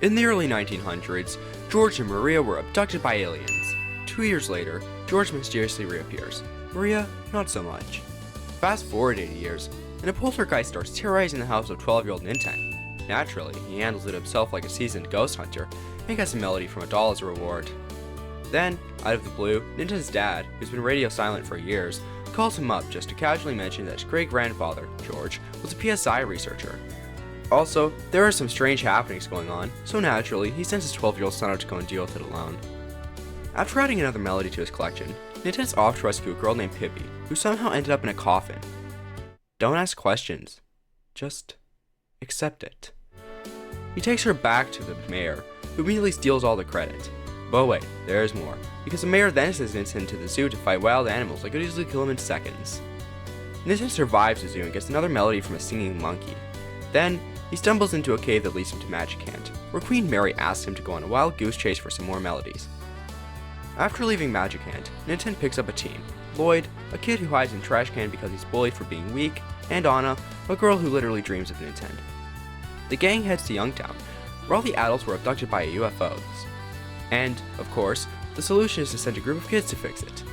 In the early 1900s, George and Maria were abducted by aliens. 2 years later, George mysteriously reappears. Maria, not so much. Fast forward 80 years, and a poltergeist starts terrorizing the house of 12-year-old Ninten. Naturally, he handles it himself like a seasoned ghost hunter, and gets a melody from a doll as a reward. Then, out of the blue, Ninten's dad, who's been radio silent for years, calls him up just to casually mention that his great-grandfather, George, was a PSI researcher. Also, there are some strange happenings going on, so naturally, he sends his 12-year-old son out to go and deal with it alone. After adding another melody to his collection, Ninten's off to rescue a girl named Pippi, who somehow ended up in a coffin. Don't ask questions. Just accept it. He takes her back to the mayor, who immediately steals all the credit. But wait, there's more, because the mayor then sends Ninten to the zoo to fight wild animals that could easily kill him in seconds. Ninten survives the zoo and gets another melody from a singing monkey. Then, he stumbles into a cave that leads him to Magic Hand, where Queen Mary asks him to go on a wild goose chase for some more melodies. After leaving Magic Hand, Ninten picks up a team: Lloyd, a kid who hides in a trash can because he's bullied for being weak, and Anna, a girl who literally dreams of Ninten. The gang heads to Youngtown, where all the adults were abducted by UFOs. And, of course, the solution is to send a group of kids to fix it.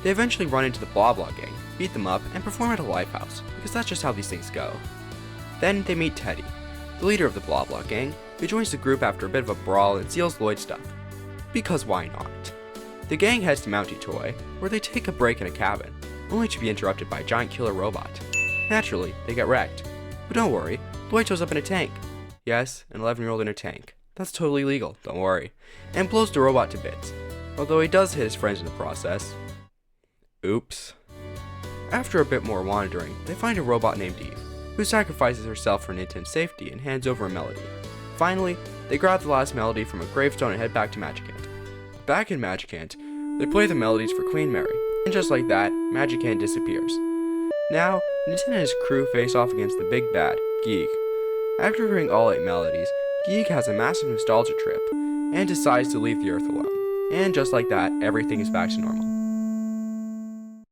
They eventually run into the Blah Blah gang, beat them up, and perform at a lifehouse, because that's just how these things go. Then they meet Teddy, the leader of the Blah Blah gang, who joins the group after a bit of a brawl and steals Lloyd's stuff. Because why not? The gang heads to Mountie Toy, where they take a break in a cabin, only to be interrupted by a giant killer robot. Naturally, they get wrecked. But don't worry, Lloyd shows up in a tank. Yes, an 11-year-old in a tank. That's totally legal, don't worry. And blows the robot to bits. Although he does hit his friends in the process. Oops. After a bit more wandering, they find a robot named Eve, who sacrifices herself for Ninten's safety and hands over a melody. Finally, they grab the last melody from a gravestone and head back to Magic Hand. Back in Magic Hand, they play the melodies for Queen Mary, and just like that, Magic Hand disappears. Now, Ninten and his crew face off against the big bad, Geek. After hearing all 8 melodies, Geek has a massive nostalgia trip, and decides to leave the Earth alone. And just like that, everything is back to normal.